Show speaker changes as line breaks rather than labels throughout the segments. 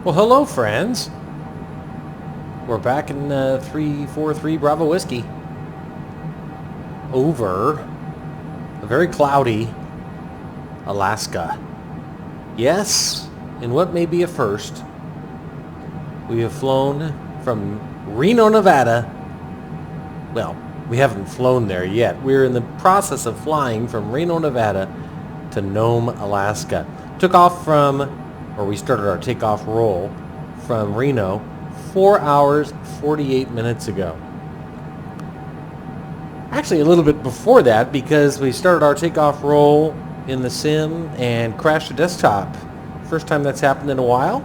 Well, hello, friends. We're back in 343 Bravo Whiskey. Over a very cloudy Alaska. Yes, in what may be a first, we have flown from Reno, Nevada. Well, we haven't flown there yet. We're in the process of flying from Reno, Nevada to Nome, Alaska. Took off from, or we started our takeoff roll from Reno 4 hours, 48 minutes ago. Actually, a little bit before that, because we started our takeoff roll in the sim and crashed the desktop. First time that's happened in a while.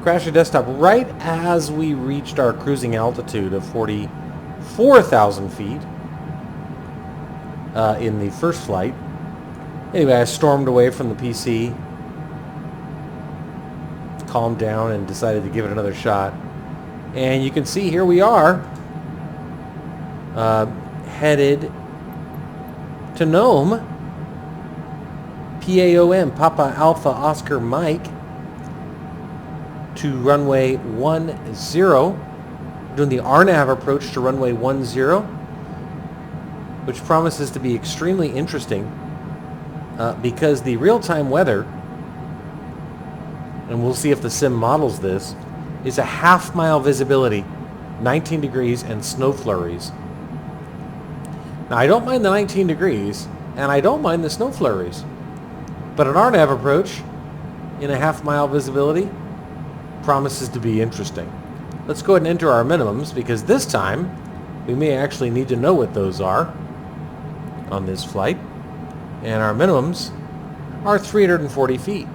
Crashed the desktop right as we reached our cruising altitude of 44,000 feet in the first flight. Anyway, I stormed away from the PC, calmed down, and decided to give it another shot. And you can see here we are, headed to Nome, PAOM, Papa Alpha Oscar Mike, to runway 10, doing the RNAV approach to runway 10, which promises to be extremely interesting because the real-time weather, and we'll see if the sim models this, is a half-mile visibility, 19 degrees, and snow flurries. Now, I don't mind the 19 degrees, and I don't mind the snow flurries, but an RNAV approach in a half-mile visibility promises to be interesting. Let's go ahead and enter our minimums, because this time we may actually need to know what those are on this flight. And our minimums are 340 feet.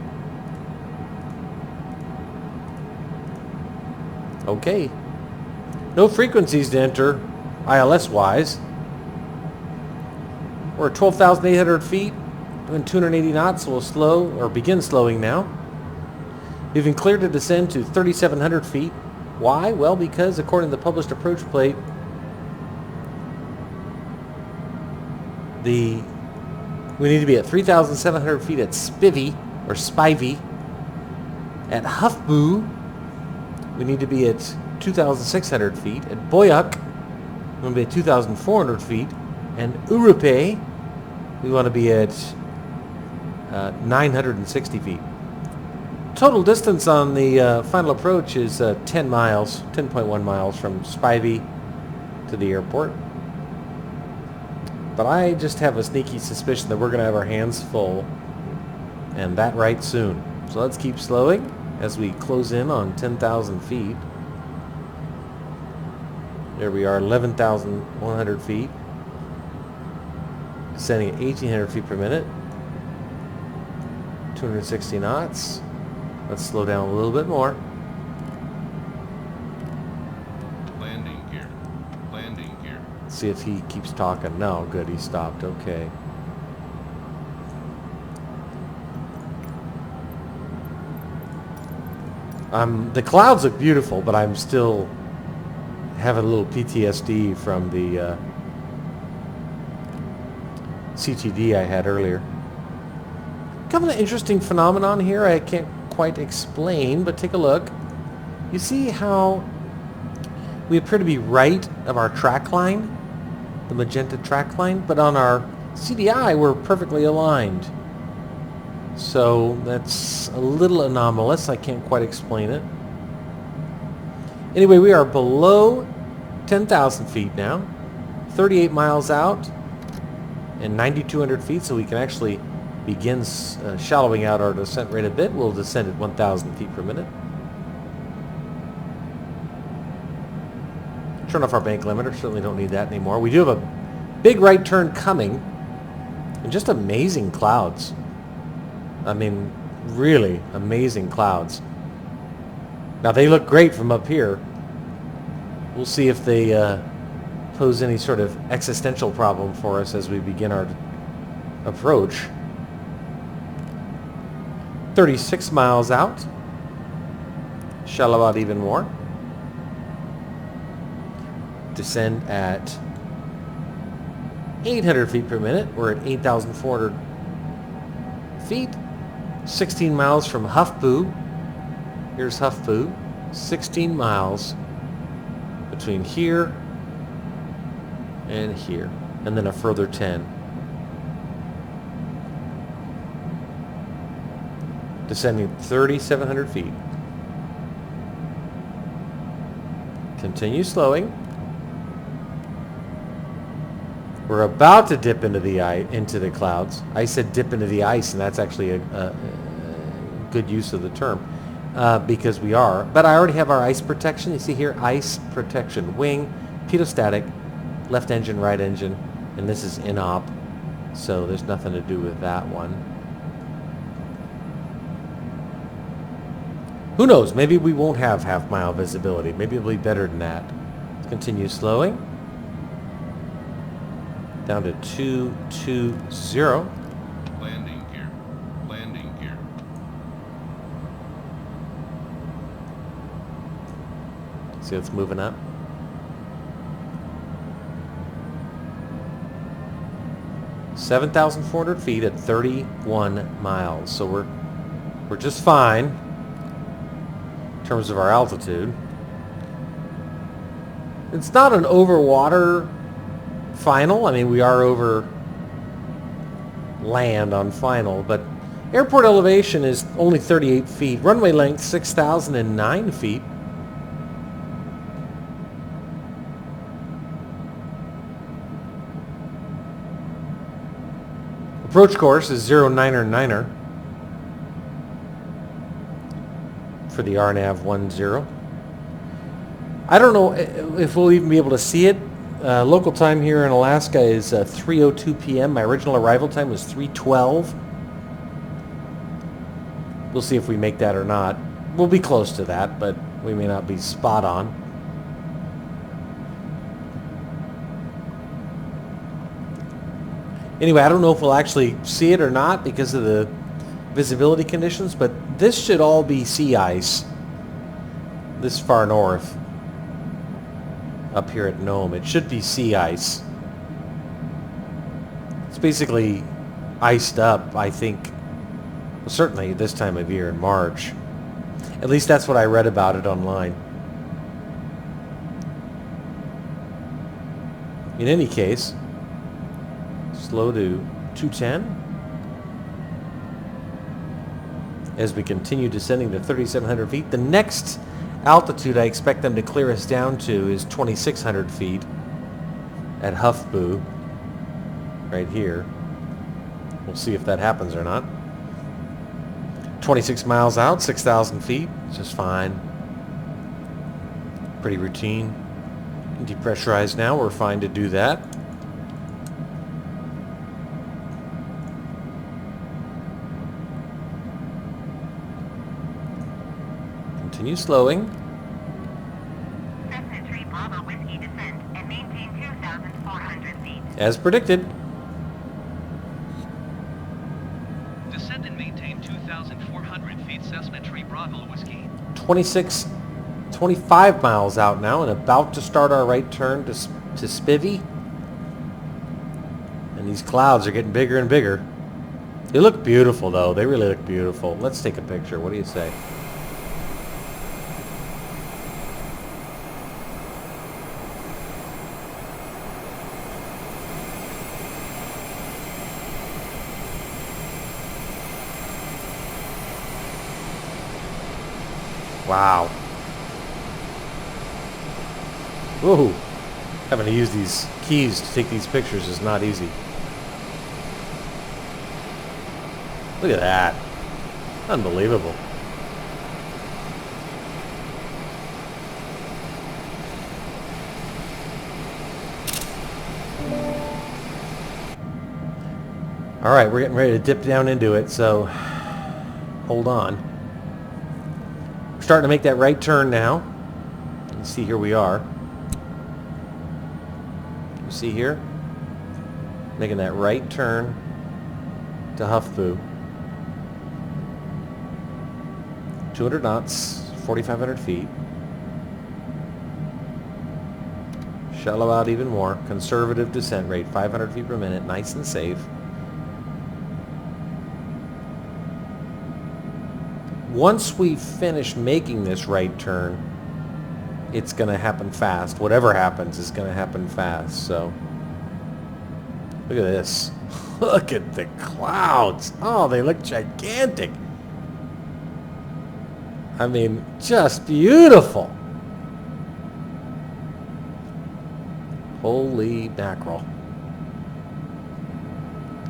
Okay. No frequencies to enter, ILS-wise. We're at 12,800 feet, doing 280 knots, so we'll slow, or begin slowing now. We've been cleared to descend to 3,700 feet. Why? Well, because according to the published approach plate, we need to be at 3,700 feet at Spivey, or Spivey. At Huffboo, we need to be at 2,600 feet. At Boyac, we want to be at 2,400 feet. And Urupe, we want to be at 960 feet. Total distance on the final approach is 10 miles, 10.1 miles from Spivey to the airport. But I just have a sneaky suspicion that we're going to have our hands full, and that right soon. So let's keep slowing as we close in on 10,000 feet. There we are, 11,100 feet. Descending at 1,800 feet per minute. 260 knots. Let's slow down a little bit more.
Landing gear. Landing gear.
See if he keeps talking. No, good, he stopped. Okay. The clouds look beautiful, but I'm still having a little PTSD from the CTD I had earlier. Kind of an interesting phenomenon here I can't quite explain, but take a look. You see how we appear to be right of our track line, the magenta track line, but on our CDI we're perfectly aligned. So that's a little anomalous. I can't quite explain it. Anyway, we are below 10,000 feet now, 38 miles out, and 9,200 feet, so we can actually begin shallowing out our descent rate a bit. We'll descend at 1,000 feet per minute. Turn off our bank limiter. Certainly don't need that anymore. We do have a big right turn coming, and just amazing clouds. I mean, really amazing clouds. Now, they look great from up here. We'll see if they pose any sort of existential problem for us as we begin our approach. 36 miles out. Shallow out even more. Descend at 800 feet per minute. We're at 8,400 feet. 16 miles from Huffboo. Here's Huffpoo. 16 miles between here and here. And then a further 10. Descending 3,700 feet. Continue slowing. We're about to dip into the clouds. I said dip into the ice, and that's actually a good use of the term because we are. But I already have our ice protection. You see here, ice protection, wing, pedostatic, left engine, right engine, and this is in-op, so there's nothing to do with that one. Who knows? Maybe we won't have half-mile visibility. Maybe it'll be better than that. Let's continue slowing. Down to 220.
Landing gear. Landing gear.
See it's moving up. $7,400 feet at 31 miles. So we're just fine in terms of our altitude. It's not an over water final. I mean, we are over land on final, but airport elevation is only 38 feet. Runway length 6,009 feet. Approach course is 09er for the RNAV 10. I don't know if we'll even be able to see it. Local time here in Alaska is 3:02 p.m. My original arrival time was 3:12. We'll see if we make that or not. We'll be close to that, but we may not be spot on. Anyway, I don't know if we'll actually see it or not because of the visibility conditions, but this should all be sea ice this far north. Up here at Nome. It should be sea ice. It's basically iced up, I think, well, certainly this time of year in March. At least that's what I read about it online. In any case, slow to 210 as we continue descending to 3,700 feet. The next altitude I expect them to clear us down to is 2,600 feet at Huffpoo, right here. We'll see if that happens or not. 26 miles out, 6,000 feet, just fine. Pretty routine. Depressurized now, we're fine to do that. Continue slowing. As predicted.
Descend and maintain 2,400 feet, Cessna Tree Bravo Whiskey.
25 miles out now and about to start our right turn to Spivvy. And these clouds are getting bigger and bigger. They look beautiful though. They really look beautiful. Let's take a picture. What do you say? Wow. Whoa. Having to use these keys to take these pictures is not easy. Look at that. Unbelievable. All right, we're getting ready to dip down into it, so hold on. We're starting to make that right turn now. You can see here we are. You see here? Making that right turn to Huffpoo. 200 knots, 4,500 feet. Shallow out even more. Conservative descent rate, 500 feet per minute, nice and safe. once we finish making this right turn, it's going to happen fast. Whatever happens is going to happen fast. So look at this. Look at the clouds. Oh, they look gigantic. I mean, just beautiful. Holy mackerel.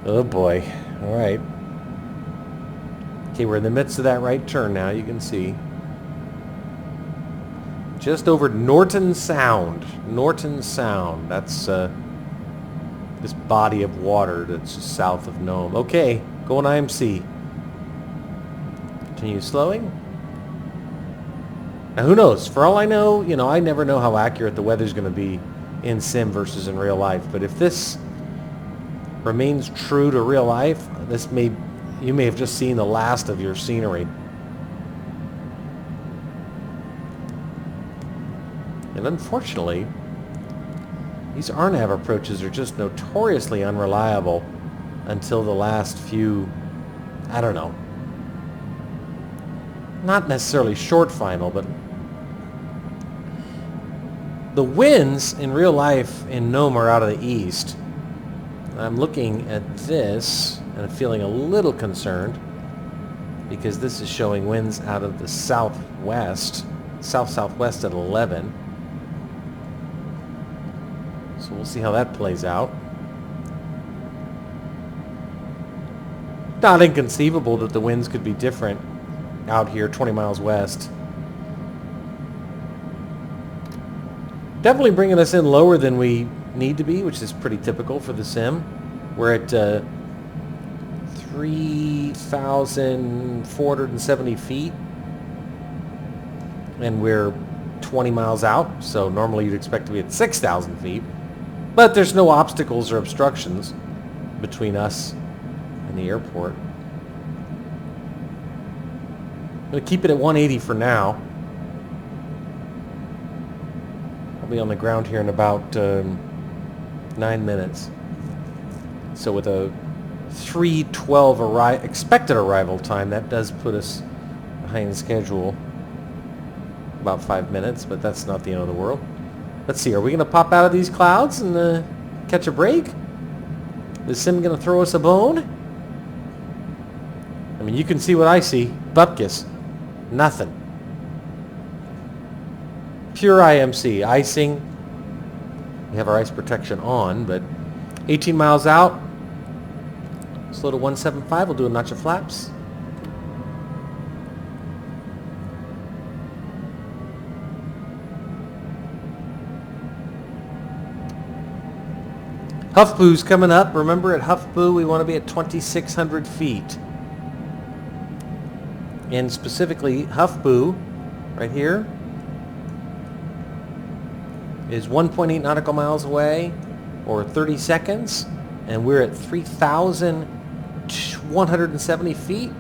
Oh boy. All right. Okay, we're in the midst of that right turn now, you can see. Just over Norton Sound. Norton Sound. That's this body of water that's just south of Nome. Okay, going IMC. Continue slowing. Now who knows? For all I know, you know, I never know how accurate the weather's going to be in sim versus in real life. But if this remains true to real life, you may have just seen the last of your scenery. And unfortunately, these RNAV approaches are just notoriously unreliable until the last few, I don't know, not necessarily short final, but the winds in real life in Nome are out of the east. I'm looking at this and I'm feeling a little concerned because this is showing winds out of the southwest, south-southwest at 11. So we'll see how that plays out. Not inconceivable that the winds could be different out here 20 miles west. Definitely bringing us in lower than we need to be, which is pretty typical for the sim. We're at 3,470 feet and we're 20 miles out, so normally you'd expect to be at 6,000 feet. But there's no obstacles or obstructions between us and the airport. I'm going to keep it at 180 for now. I'll be on the ground here in about 9 minutes. So with a 3:12 expected arrival time, that does put us behind schedule about 5 minutes, but that's not the end of the world. Let's see, are we going to pop out of these clouds and catch a break? Is Sim going to throw us a bone? I mean, you can see what I see. Bupkis. Nothing. Pure IMC. Icing. We have our ice protection on, but 18 miles out. Slow to 175. We'll do a notch of flaps. Huffboo's coming up. Remember, at Huffboo, we want to be at 2,600 feet. And specifically, Huffboo, right here, is 1.8 nautical miles away, or 30 seconds, and we're at 3,170 feet.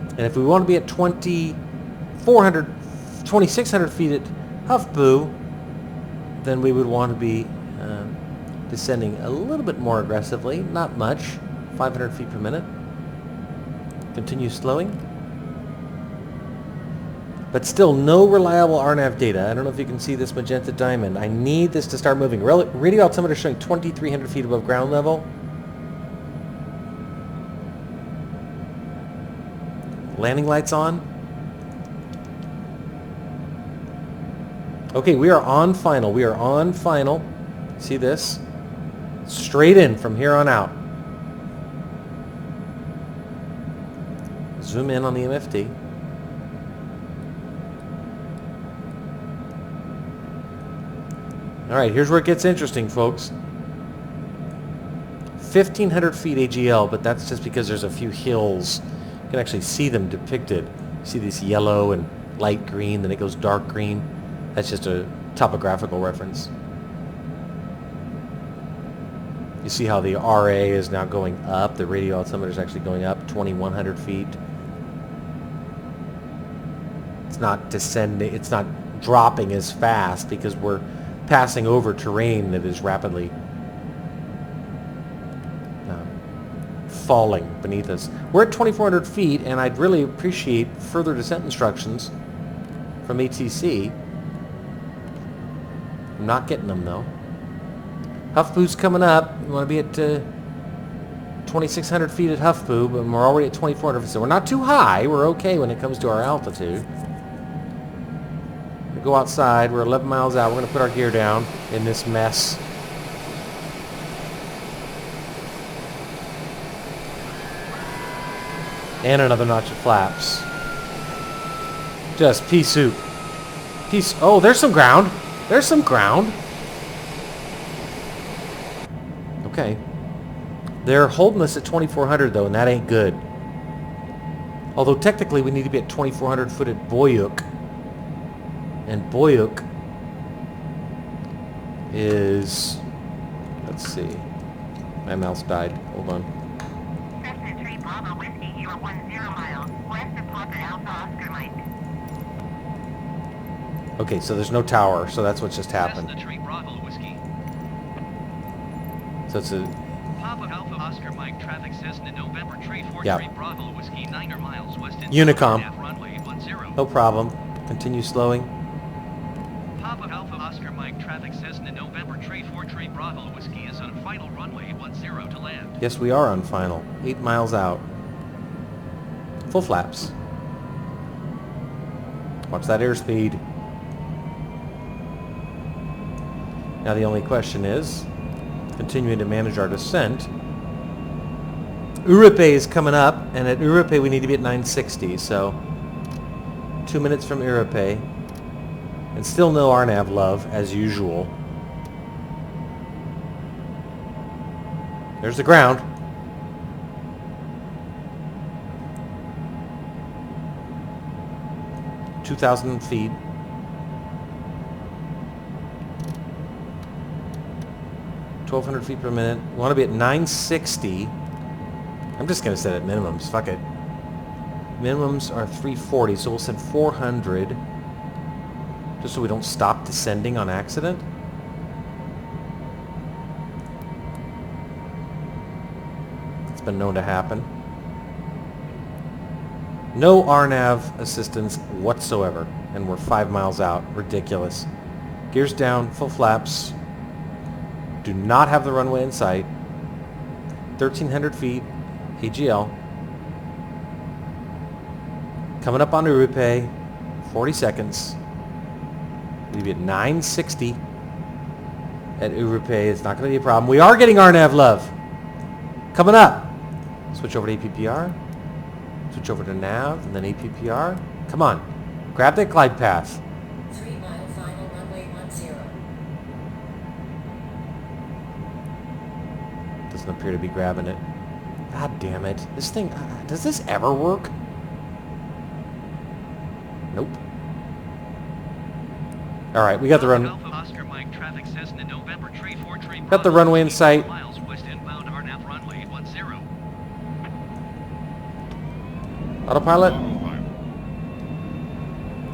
And if we want to be at 2,600 feet at Huffboo, then we would want to be descending a little bit more aggressively, not much, 500 feet per minute. Continue slowing. But still no reliable RNAV data. I don't know if you can see this magenta diamond. I need this to start moving. Radio altimeter showing 2,300 feet above ground level. Landing lights on. Okay, we are on final. We are on final. See this? Straight in from here on out. Zoom in on the MFD. All right, here's where it gets interesting, folks. 1,500 feet AGL, but that's just because there's a few hills. You can actually see them depicted. You see this yellow and light green, then it goes dark green. That's just a topographical reference. You see how the RA is now going up. The radio altimeter is actually going up 2,100 feet. It's not descending, it's not dropping as fast because we're passing over terrain that is rapidly falling beneath us. We're at 2,400 feet, and I'd really appreciate further descent instructions from ATC. I'm not getting them, though. Huffpoo's coming up. We want to be at 2,600 feet at Huffpoo, but we're already at 2,400 feet. So we're not too high. We're okay when it comes to our altitude. We go outside. We're 11 miles out. We're going to put our gear down in this mess. And another notch of flaps. Just pea soup. Oh, there's some ground. There's some ground. Okay. They're holding us at 2,400 though, and that ain't good. Although technically we need to be at 2,400 foot at Boyuk. And Boyuk is... Let's see. My mouse died. Hold on.
Cessna 3 Bravo Whiskey, you are 10 miles west of Papa Alpha Oscar Mike.
Okay, so there's no tower, so that's what just happened.
Cessna 3 Bravo Whiskey.
So it's a...
Papa Alpha Oscar Mike traffic Cessna November 343
Yeah.
Bravo Whiskey 9 miles west in
Unicom.
runway 10.
No problem. Continue slowing.
Papa Alpha Oscar Mike traffic Cessna November 343 Bravo Whiskey is on final runway 10 to land.
Yes, we are on final. 8 miles out. Full flaps. Watch that airspeed. Now the only question is, continuing to manage our descent. Urupe is coming up, and at Urupe we need to be at 960, so 2 minutes from Urupe. And still no RNAV love, as usual. There's the ground. (2,000 feet). (1,200 feet per minute). We want to be at 960. I'm just going to set it minimums. Fuck it. Minimums are 340, so we'll set 400. Just so we don't stop descending on accident. It's been known to happen. No RNAV assistance whatsoever. And we're 5 miles out. Ridiculous. Gears down, full flaps. Do not have the runway in sight. 1,300 feet. AGL. Coming up on Urupe. 40 seconds. We'll be at 960 at Urupe. It's not going to be a problem. We are getting RNAV love. Coming up. Switch over to APPR. Switch over to NAV, and then APPR. Come on. Grab that glide path.
3 mile final runway 10.
Doesn't appear to be grabbing it. God damn it. This thing... does this ever work? Nope. Alright, we got the run...
Alpha Oscar Mike traffic Cessna November 343
Got the runway in sight.
miles west inbound RNAV runway 10.
Autopilot.
Autopilot.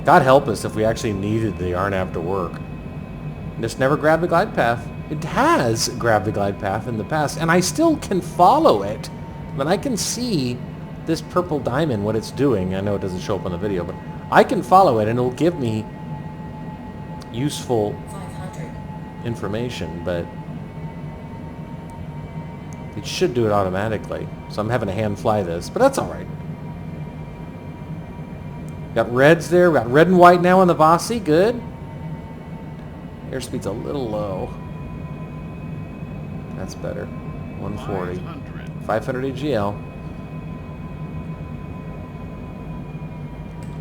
God help us if we actually needed the RNAV to work. Just never grabbed the glide path. It has grabbed the glide path in the past, and I still can follow it. But I can see this purple diamond, what it's doing. I know it doesn't show up on the video, but I can follow it, and it'll give me useful
500.
information, but it should do it automatically. So I'm having to hand fly this, but that's all right. Got reds there. We got red and white now on the Vasi. Good. Airspeed's a little low. That's better. 140. 500 AGL.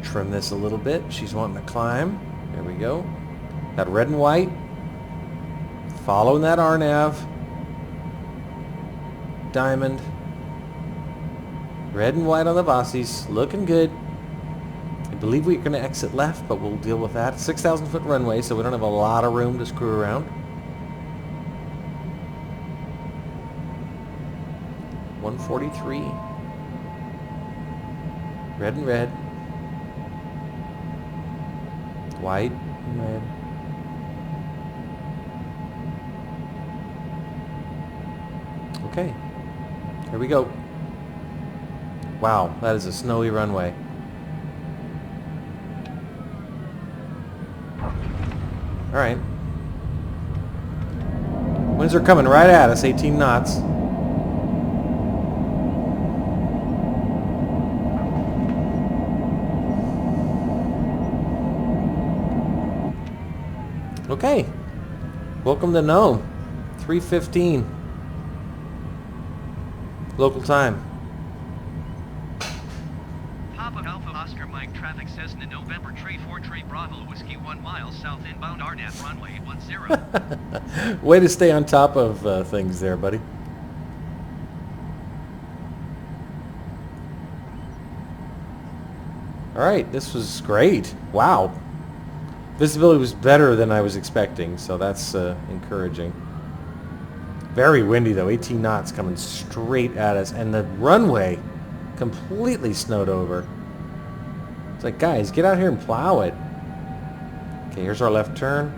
Trim this a little bit. She's wanting to climb. There we go. Got red and white. Following that RNAV. Diamond. Red and white on the Vasis. Looking good. I believe we're going to exit left, but we'll deal with that. 6,000 foot runway, so we don't have a lot of room to screw around. 143. Red and red. White and red. Okay. Here we go. Wow, that is a snowy runway. Alright. Winds are coming right at us, 18 knots. Okay. Welcome to Nome. 3:15. Local time.
Papa Alpha Oscar Mike traffic says in November tree 4 tree Bravo Whiskey 1 mile south inbound RNAV runway 10.
Way to stay on top of things there, buddy. Alright, this was great. Wow. Visibility was better than I was expecting, so that's encouraging. Very windy though, 18 knots coming straight at us, and the runway completely snowed over. It's like, guys, get out here and plow it. Okay, here's our left turn.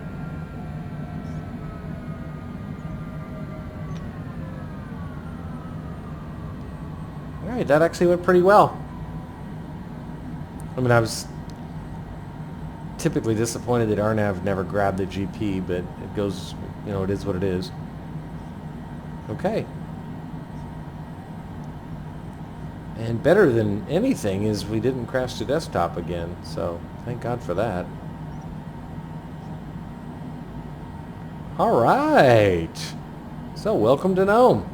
Alright, that actually went pretty well. I mean, I was typically disappointed that RNAV never grabbed the GP, but it goes, you know, it is what it is. Okay. And better than anything is we didn't crash the desktop again, so thank God for that. Alright. So, welcome to Nome.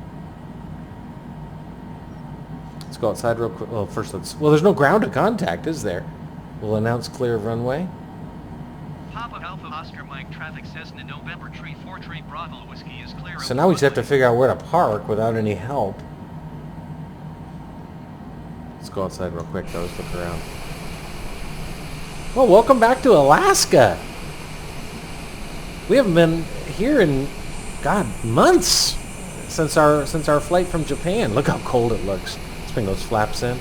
Let's go outside real quick. Well, first well, there's no ground to contact, is there? We'll announce clear of runway.
Papa Alpha Oscar Mike traffic says in November tree 4 tree Bravo Whiskey is clear.
So now we just have to figure out where to park without any help. Let's go outside real quick though, let's look around. Well, welcome back to Alaska. We haven't been here in, God, months since our flight from Japan. Look how cold it looks. Let's bring those flaps in.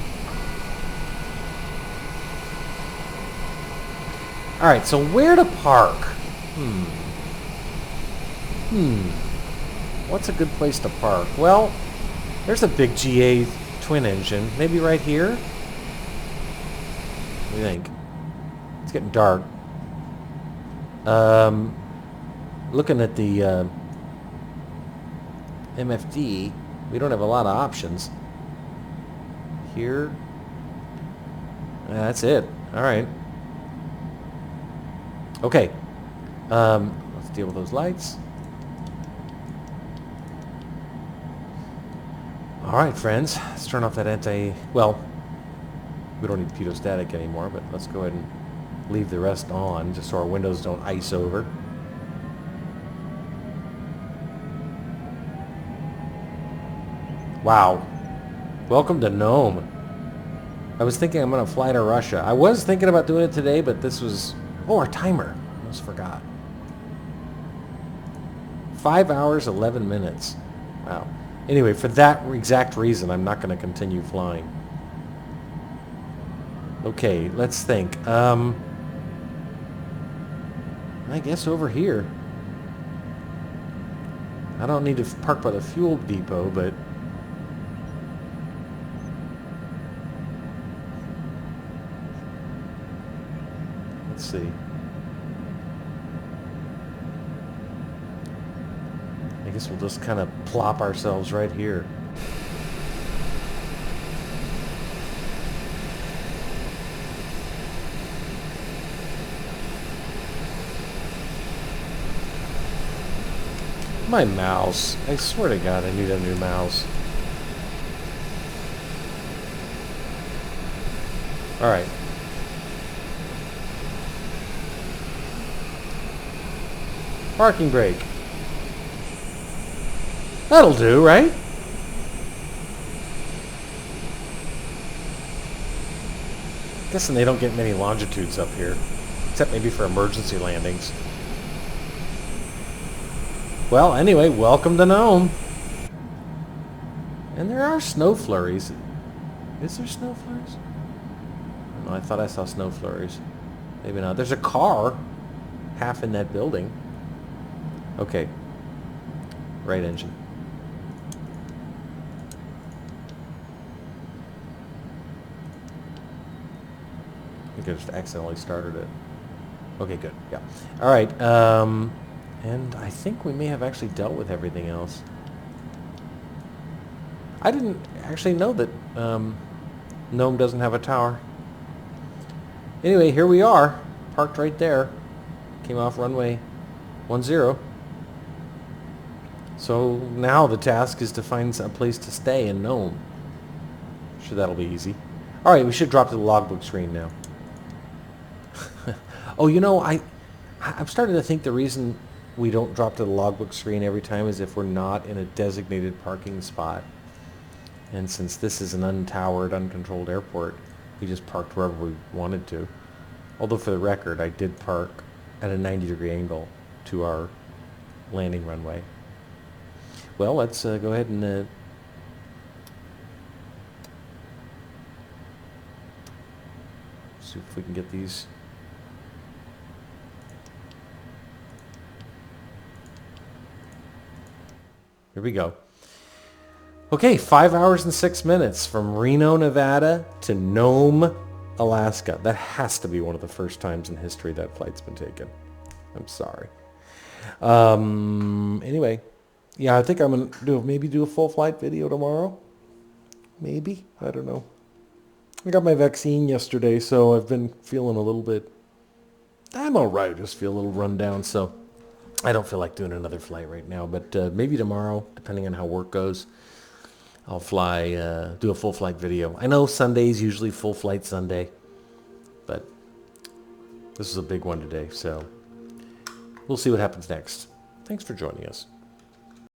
Alright, so where to park? What's a good place to park? Well, there's a big GA twin engine. Maybe right here? What do you think? It's getting dark. Looking at the MFD, we don't have a lot of options. Here? That's it. Alright. Okay. Let's deal with those lights. Alright, friends. Let's turn off that well, we don't need pitot-static anymore, but let's go ahead and leave the rest on, just so our windows don't ice over. Wow. Welcome to Nome. I was thinking I'm going to fly to Russia. I was thinking about doing it today, but this was... Oh, our timer. I almost forgot. 5 hours, 11 minutes. Wow. Anyway, for that exact reason, I'm not going to continue flying. Okay, let's think. I guess over here. I don't need to park by the fuel depot, but... Let's see. I guess we'll just kind of plop ourselves right here. My mouse. I swear to God, I need a new mouse. Alright. Parking brake. That'll do, right? Guessing they don't get many longitudes up here. Except maybe for emergency landings. Well, anyway, welcome to Nome. And there are snow flurries. Is there snow flurries? No, I thought I saw snow flurries. Maybe not. There's a car half in that building. Okay. Right engine. think I just accidentally started it. Okay, good. Yeah. All right. And I think we may have actually dealt with everything else. I didn't actually know that Nome doesn't have a tower. Anyway, here we are, parked right there. Came off runway 10. So now the task is to find a place to stay in Nome. Sure, that'll be easy. All right, we should drop to the logbook screen now. Oh, you know, I'm starting to think the reason we don't drop to the logbook screen every time is if we're not in a designated parking spot. And since this is an untowered, uncontrolled airport, we just parked wherever we wanted to. Although for the record, I did park at a 90-degree angle to our landing runway. Well, let's go ahead and see if we can get these. Here we go. Okay, 5 hours and 6 minutes from Reno, Nevada to Nome, Alaska. That has to be one of the first times in history that flight's been taken. I'm sorry. Anyway, yeah, I think I'm going to maybe do a full flight video tomorrow. Maybe. I don't know. I got my vaccine yesterday, so I've been feeling a little bit... I'm all right. I just feel a little run down, so I don't feel like doing another flight right now. But maybe tomorrow, depending on how work goes, I'll fly, do a full flight video. I know Sunday's usually full flight Sunday, but this is a big one today, so we'll see what happens next. Thanks for joining us.